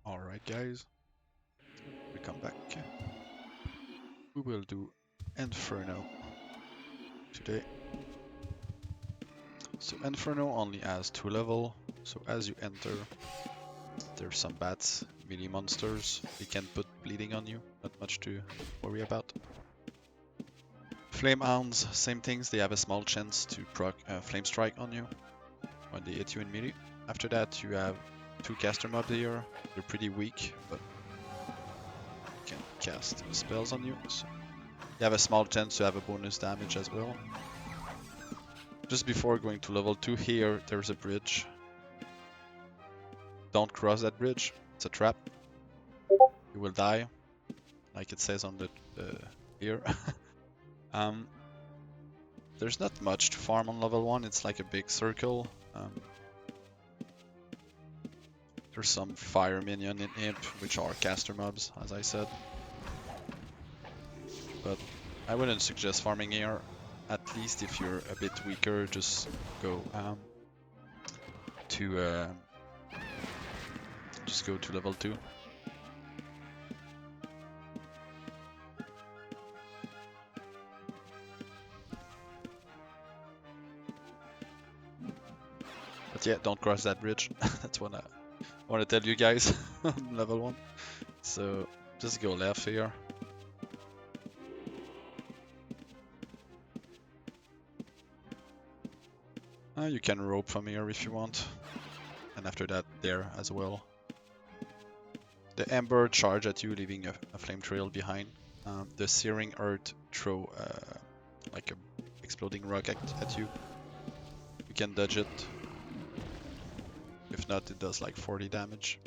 Alright guys, we come back. We will do Inferno today. So Inferno only has 2 level, so as you enter, there's some bats, melee monsters. They can put bleeding on you, not much to worry about. Flame Hounds, same things, they have a small chance to proc Flame Strike on you when they hit you in melee. After that you have 2 caster mobs here, they're pretty weak, but can cast spells on you. So you have a small chance to have a bonus damage as well. Just before going to level 2 here, there's a bridge. Don't cross that bridge, it's a trap. You will die, like it says on the here. There's not much to farm on level 1, it's like a big circle. There's some fire minion in Imp, which are caster mobs, as I said. But I wouldn't suggest farming here. At least if you're a bit weaker, just go to level 2. But yeah, don't cross that bridge. That's what I want to tell you guys on level 1. So just go left here. You can rope from here if you want. And after that, there as well. The Ember charge at you, leaving a flame trail behind. The Searing Earth throw like a exploding rock at you. You can dodge it. If not, it does like 40 damage.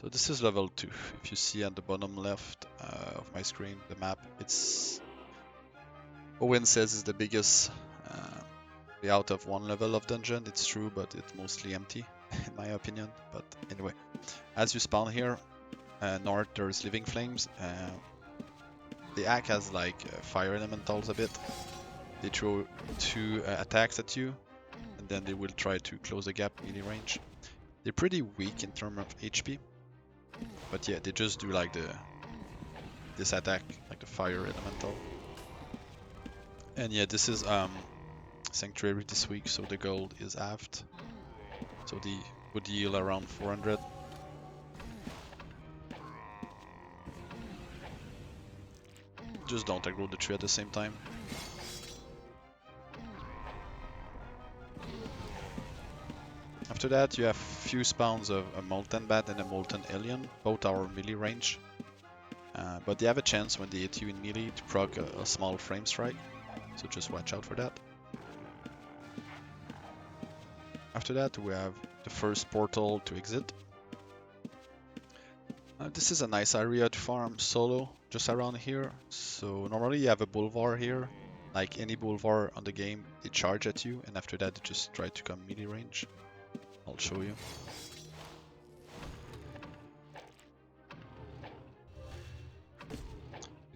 So this is level 2. If you see at the bottom left of my screen, the map, it's Owen says is the biggest layout of one level of dungeon. It's true, but it's mostly empty, in my opinion. But anyway, as you spawn here, north there's living flames. The act has like fire elementals a bit. They throw 2 attacks at you, and then they will try to close the gap melee range. They're pretty weak in terms of HP, but yeah, they just do like this attack, like the fire elemental. And yeah, this is Sanctuary this week, so the gold is halved. So they would yield around 400. Just don't aggro the tree at the same time. After that, you have few spawns of a Molten Bat and a Molten Alien. Both are melee range. But they have a chance when they hit you in melee to proc a small frame strike. So just watch out for that. After that, we have the first portal to exit. This is a nice area to farm solo, just around here. So normally you have a boulevard here. Like any boulevard on the game, they charge at you, and after that they just try to come melee range. I'll show you.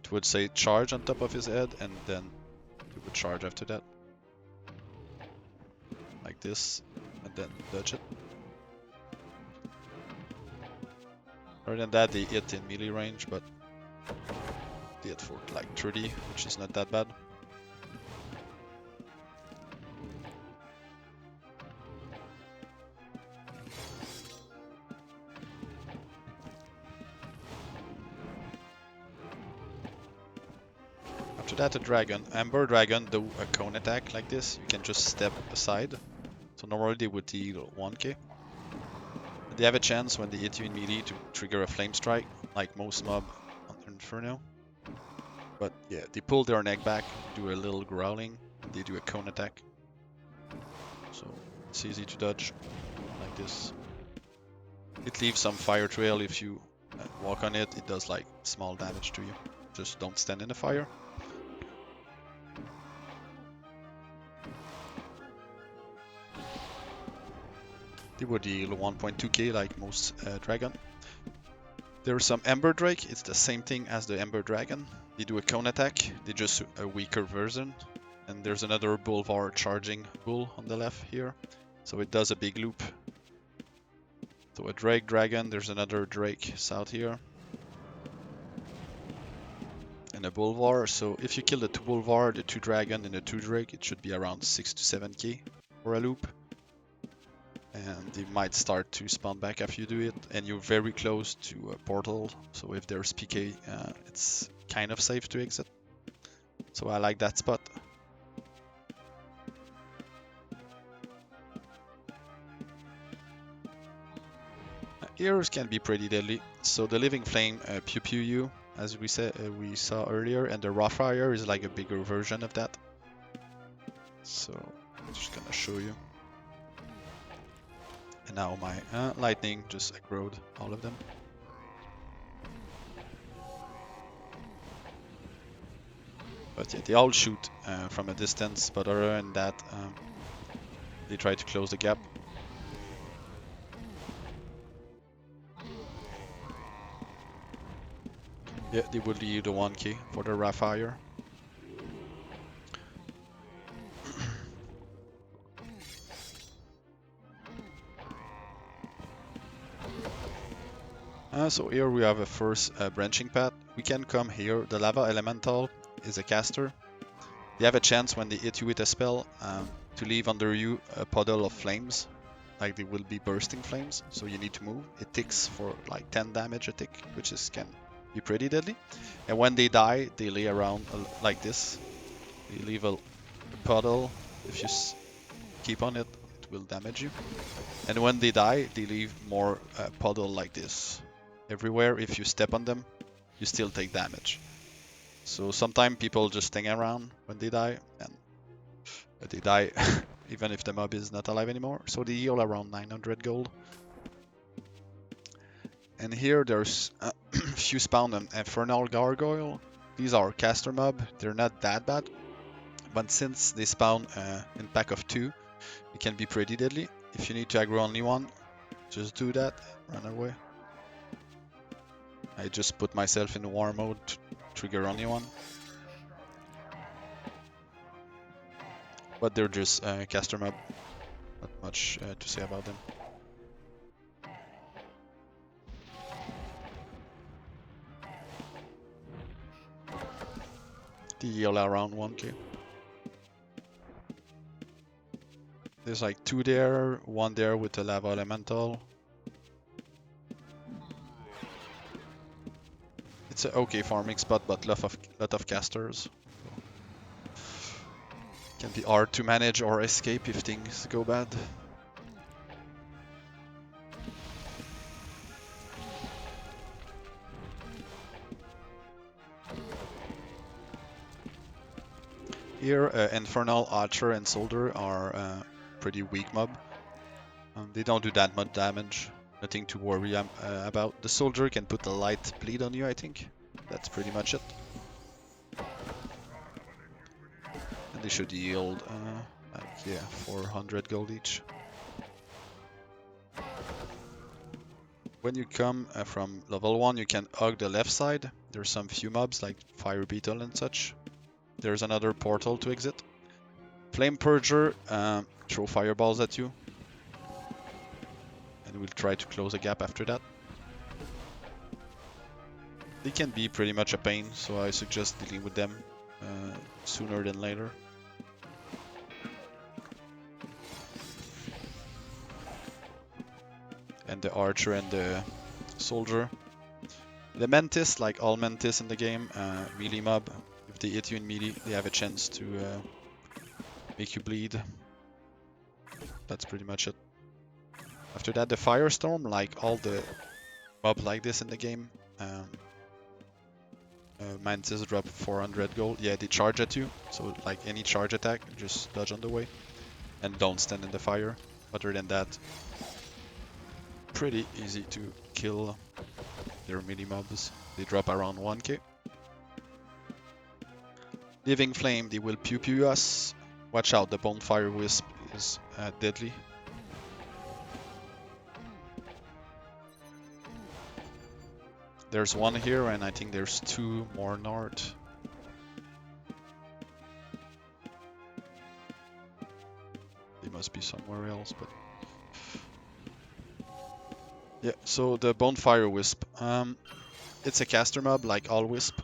It would say charge on top of his head, and then it would charge after that. Like this, and then dodge it. Other than that, they hit in melee range, but they hit for like 30, which is not that bad. After that, a dragon. Amber dragon do a cone attack like this. You can just step aside. So normally they would deal 1k. They have a chance when they hit you in melee to trigger a flame strike, like most mob on Inferno. But yeah, they pull their neck back, do a little growling, and they do a cone attack. So it's easy to dodge, like this. It leaves some fire trail. If you walk on it, it does like small damage to you. Just don't stand in the fire. They would deal 1.2k like most dragon. There's some Ember Drake, it's the same thing as the Ember Dragon. They do a cone attack, they're just a weaker version. And there's another Boulevard charging bull on the left here. So it does a big loop. So a Drake Dragon, there's another Drake south here. And a Bulvar. So if you kill the 2 Bulvar, the 2 Dragon, and the 2 Drake, it should be around 6 to 7k for a loop. And they might start to spawn back after you do it. And you're very close to a portal. So if there's PK, it's kind of safe to exit. So I like that spot. Heroes can be pretty deadly. So the Living Flame pew pew you, as we saw earlier, and the Raw Fire is like a bigger version of that. So I'm just gonna show you. And now my lightning just aggroed all of them. But yeah, they all shoot from a distance, but other than that, they try to close the gap. Yeah, they will leave the 1k for the Raw Fire. So here we have a first branching path. We can come here. The Lava Elemental is a caster. They have a chance when they hit you with a spell to leave under you a puddle of flames. Like they will be bursting flames, so you need to move. It ticks for like 10 damage a tick, which can be pretty deadly. And when they die, they lay around like this. They leave a puddle. If you keep on it, it will damage you. And when they die, they leave more puddle like this. Everywhere, if you step on them, you still take damage. So sometimes people just hang around when they die, and they die even if the mob is not alive anymore. So they heal around 900 gold. And here there's a few spawn an Infernal Gargoyle. These are caster mob. They're not that bad, but since they spawn in pack of 2, it can be pretty deadly. If you need to aggro only one, just do that. Run away. I just put myself in war mode to trigger only one. But they're just caster mob. Not much to say about them. They heal around 1k. There's like 2 there, 1 there with the Lava Elemental. It's an okay farming spot, but lot of casters. Can be hard to manage or escape if things go bad. Here, Infernal, Archer, and Soldier are pretty weak mob. They don't do that much damage. Nothing to worry about. The Soldier can put a light bleed on you, I think. That's pretty much it. And they should yield, like, yeah, 400 gold each. When you come from level 1, you can hug the left side. There's some few mobs like Fire Beetle and such. There's another portal to exit. Flame Purger, throw fireballs at you. And we'll try to close a gap after that. They can be pretty much a pain, so I suggest dealing with them sooner than later. And the Archer and the Soldier. The Mantis, like all Mantis in the game, melee mob. If they hit you in melee, they have a chance to make you bleed. That's pretty much it. After that, the Firestorm, like all the mobs like this in the game. Mantis drop 400 gold. Yeah, they charge at you. So like any charge attack, just dodge on the way. And don't stand in the fire. Other than that, pretty easy to kill their mini mobs. They drop around 1k. Living Flame, they will pew pew us. Watch out, the Bonfire Wisp is deadly. There's one here, and I think there's 2 more north. They must be somewhere else, but... Yeah, so the Bonfire Wisp. It's a caster mob like all Wisp.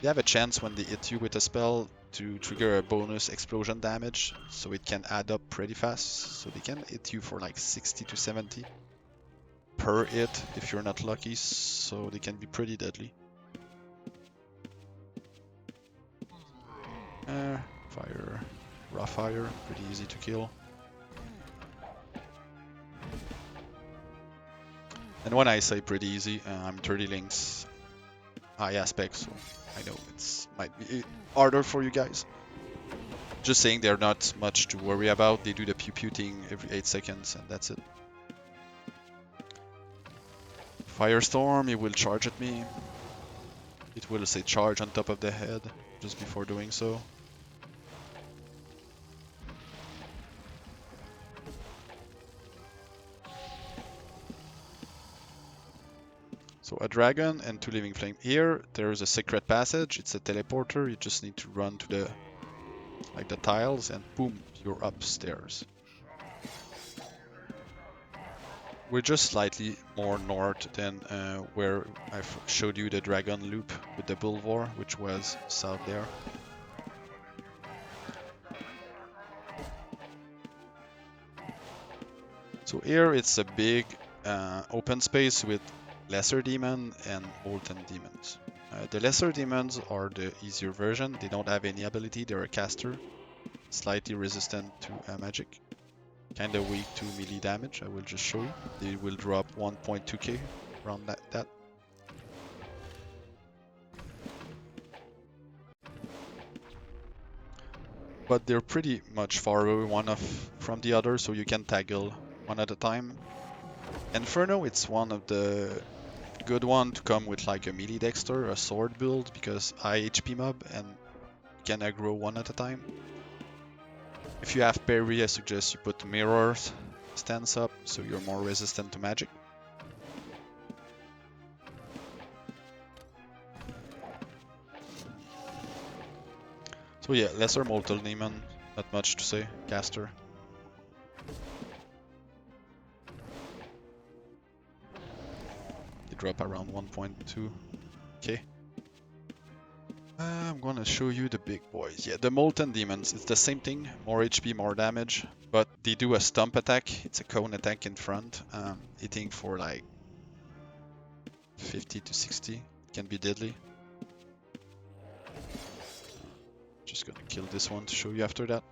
They have a chance when they hit you with a spell to trigger a bonus explosion damage, so it can add up pretty fast. So they can hit you for like 60 to 70 per hit if you're not lucky, so they can be pretty deadly. Fire, raw fire, pretty easy to kill. And when I say pretty easy, I'm 30 links, high aspect, so I know it's might be harder for you guys. Just saying they're not much to worry about. They do the pew thing every 8 seconds and that's it. Firestorm, it will charge at me. It will say charge on top of the head just before doing so. So a dragon and 2 living flame. Here there is a secret passage. It's a teleporter. You just need to run to the the tiles and boom, you're upstairs. We're just slightly more north than where I showed you the dragon loop with the Bulvor, which was south there. So here it's a big open space with lesser demon and molten demons. The lesser demons are the easier version. They don't have any ability. They're a caster, slightly resistant to magic. Kind of weak to melee damage. I will just show you. They will drop 1.2k around that. But they're pretty much far away one from the other, so you can tackle one at a time. Inferno, it's one of the good one to come with like a melee dexter, a sword build, because high HP mob and can aggro one at a time. If you have parry, I suggest you put mirror stance up, so you're more resistant to magic. So yeah, lesser mortal demon, not much to say, caster. They drop around 1.2k. I'm gonna show you the big boys. Yeah, the molten demons, it's the same thing, more HP, more damage, but they do a stump attack. It's a cone attack in front, hitting for like 50 to 60. It can be deadly. Just gonna kill this one to show you after that.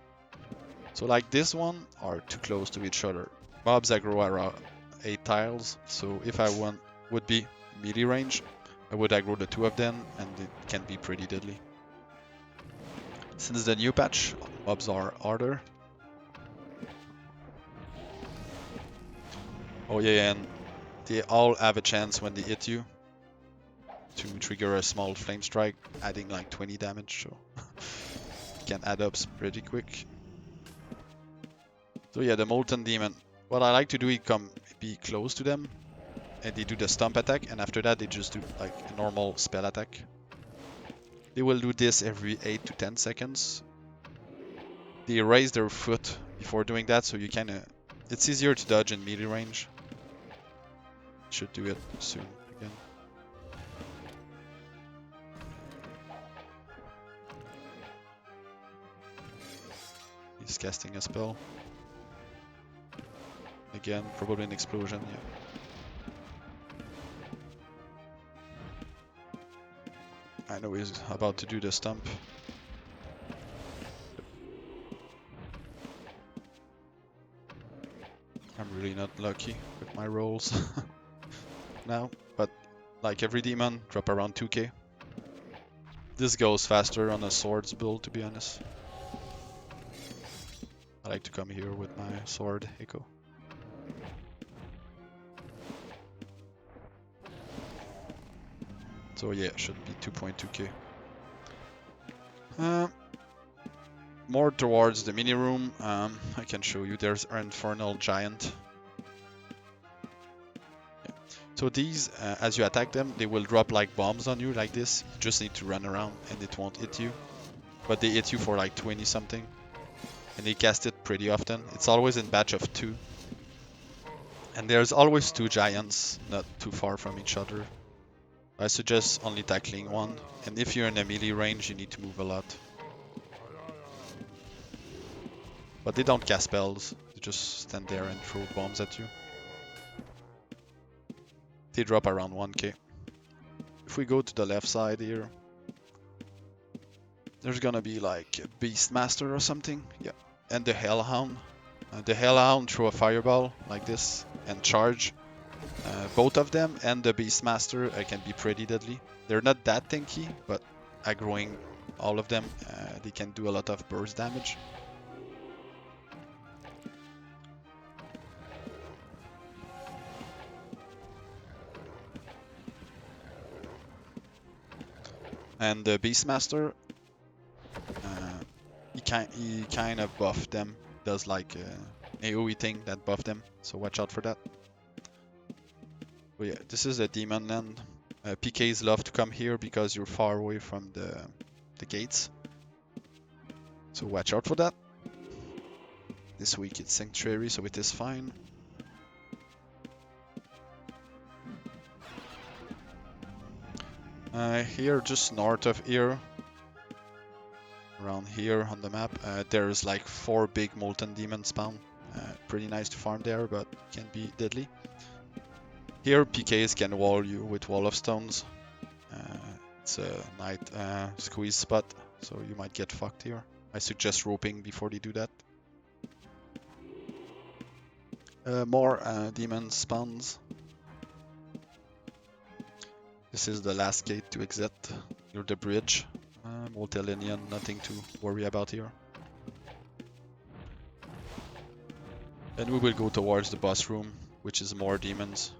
So like this one are too close to each other. Mobs aggro around 8 tiles, so if I would be melee range, I would aggro the 2 of them and it can be pretty deadly. Since the new patch, mobs are harder. Oh yeah, and they all have a chance when they hit you to trigger a small flame strike, adding like 20 damage, so it can add up pretty quick. So yeah, the molten demon. What I like to do is be close to them, and they do the stump attack, and after that they just do like a normal spell attack. They will do this every 8 to 10 seconds. They raise their foot before doing that, so you it's easier to dodge in melee range. Should do it soon again. He's casting a spell. Again, probably an explosion, yeah. I know he's about to do the stump. I'm really not lucky with my rolls now, but like every demon, drop around 2k. This goes faster on a swords build, to be honest. I like to come here with my sword echo. So yeah, should be 2.2k. More towards the mini room, I can show you. There's an infernal giant. Yeah. So these, as you attack them, they will drop like bombs on you like this. You just need to run around and it won't hit you. But they hit you for like 20 something. And they cast it pretty often. It's always in batch of 2. And there's always two giants not too far from each other. I suggest only tackling one, and if you're in a melee range, you need to move a lot. But they don't cast spells, they just stand there and throw bombs at you. They drop around 1k. If we go to the left side here, there's gonna be like a Beastmaster or something, yeah, and the Hellhound. The Hellhound throw a fireball like this and charge. Both of them and the Beastmaster can be pretty deadly. They're not that tanky, but aggroing all of them, they can do a lot of burst damage. And the Beastmaster, he kind of buff them, does like AoE thing that buff them, so watch out for that. But yeah, this is a demon land. PKs love to come here because you're far away from the gates, so watch out for that. This week it's Sanctuary, so it is fine. Here, just north of here, around here on the map, there's like 4 big molten demon spawn. Pretty nice to farm there, but can be deadly. Here PKs can wall you with wall of stones. It's a night squeeze spot, so you might get fucked here. I suggest roping before they do that. More demon spawns. This is the last gate to exit. Near the bridge. Multilinian, nothing to worry about here. And we will go towards the boss room, which is more demons.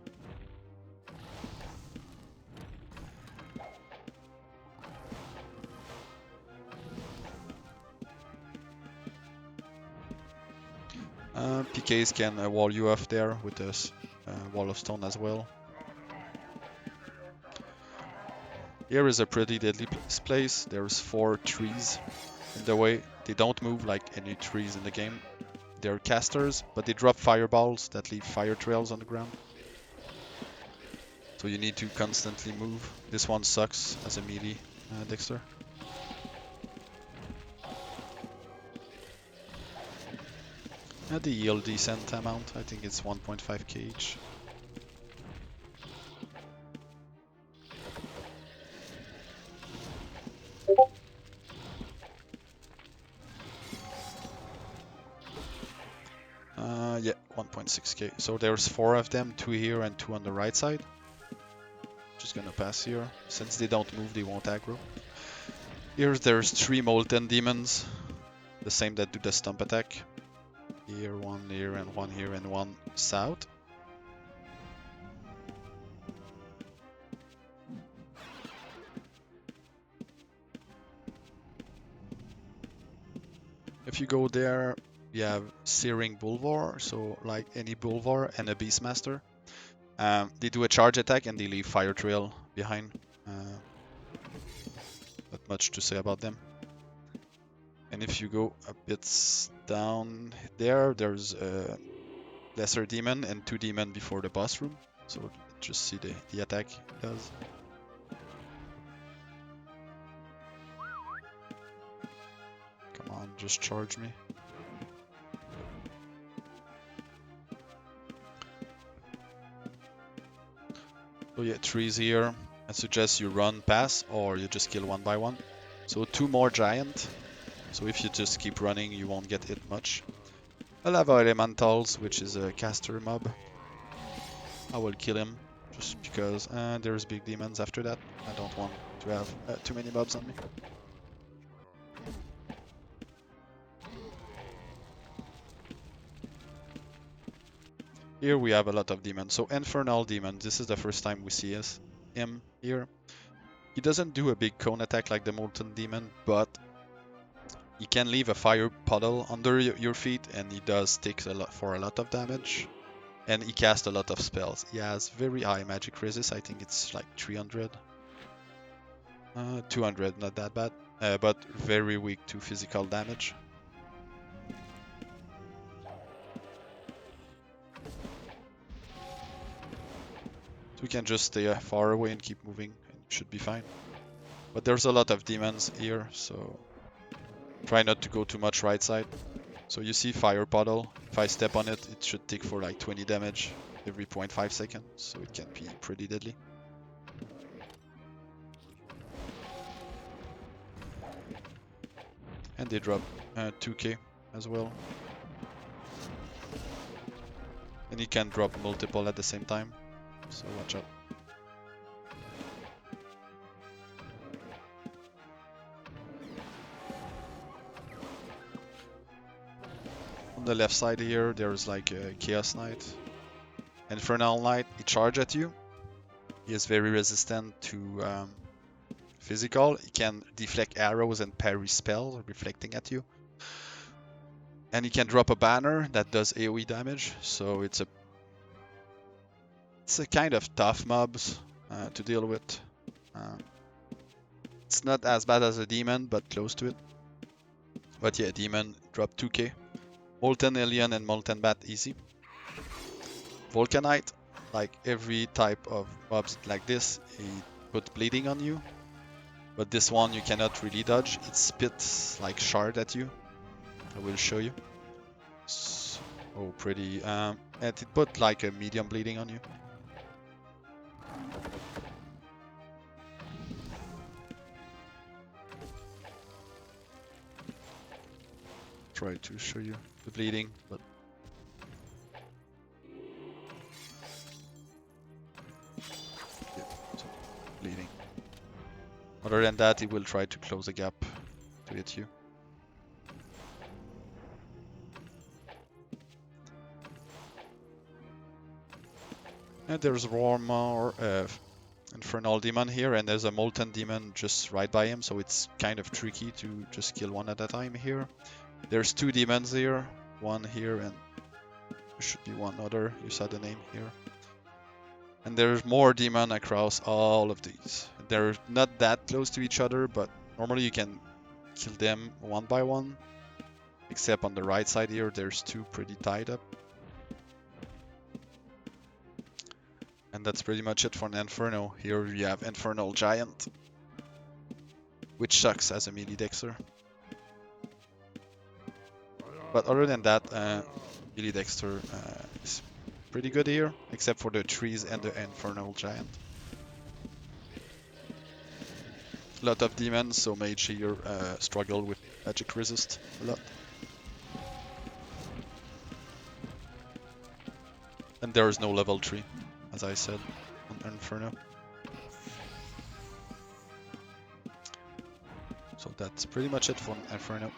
PKs can wall you off there with this wall of stone as well. Here is a pretty deadly place. There's 4 trees in the way. They don't move like any trees in the game. They're casters, but they drop fireballs that leave fire trails on the ground. So you need to constantly move. This one sucks as a melee Dexter. They yield decent amount. I think it's 1.5k each. Yeah, 1.6k. So there's 4 of them, 2 here and 2 on the right side. Just gonna pass here. Since they don't move, they won't aggro. There's 3 molten demons, the same that do the stomp attack. Here, 1 here, and 1 here, and 1 south. If you go there, you have Searing Bulvar, so like any Bulvar and a Beastmaster. They do a charge attack and they leave fire trail behind. Not much to say about them. And if you go a bit down there, there's a lesser demon and 2 demon before the boss room. So just see the attack it does. Come on, just charge me. So yeah, trees here. I suggest you run past or you just kill one by one. So 2 more giant. So if you just keep running, you won't get hit much. A Lava Elementals, which is a caster mob. I will kill him just because there's big demons after that. I don't want to have too many mobs on me. Here we have a lot of demons. So Infernal Demon, this is the first time we see him here. He doesn't do a big cone attack like the Molten Demon, but he can leave a fire puddle under your feet and he does stick for a lot of damage. And he casts a lot of spells. He has very high magic resist, I think it's like 300. 200, not that bad, but very weak to physical damage. So we can just stay far away and keep moving, and should be fine. But there's a lot of demons here, so try not to go too much right side. So you see fire puddle. If I step on it, it should tick for like 20 damage every 0.5 seconds, so it can be pretty deadly. And they drop 2k as well. And you can drop multiple at the same time, so watch out. On the left side here, there's like a Chaos Knight. Infernal Knight, he charges at you. He is very resistant to physical. He can deflect arrows and parry spells, reflecting at you. And he can drop a banner that does AoE damage, so it's a kind of tough mobs to deal with. It's not as bad as a demon, but close to it. But yeah, demon drop 2k. Molten Alien and Molten Bat easy. Volcanite, like every type of mobs like this, he put bleeding on you. But this one you cannot really dodge. It spits like shard at you. I will show you. So, oh, pretty. And it put like a medium bleeding on you. Try to show you the bleeding, but yeah, so bleeding. Other than that, he will try to close the gap to hit you. And there's one more Infernal Demon here, and there's a Molten Demon just right by him, so it's kind of tricky to just kill one at a time here. There's two demons here, one here, and there should be one other. You saw the name here. And there's more demon across all of these. They're not that close to each other, but normally you can kill them one by one. Except on the right side here, there's two pretty tied up. And that's pretty much it for an Inferno. Here you have Infernal Giant, which sucks as a melee dexter. But other than that, melee dexter is pretty good here, except for the trees and the Infernal Giant. A lot of demons, so mage here struggle with magic resist a lot. And there is no level 3, as I said, on Inferno. So that's pretty much it for Inferno.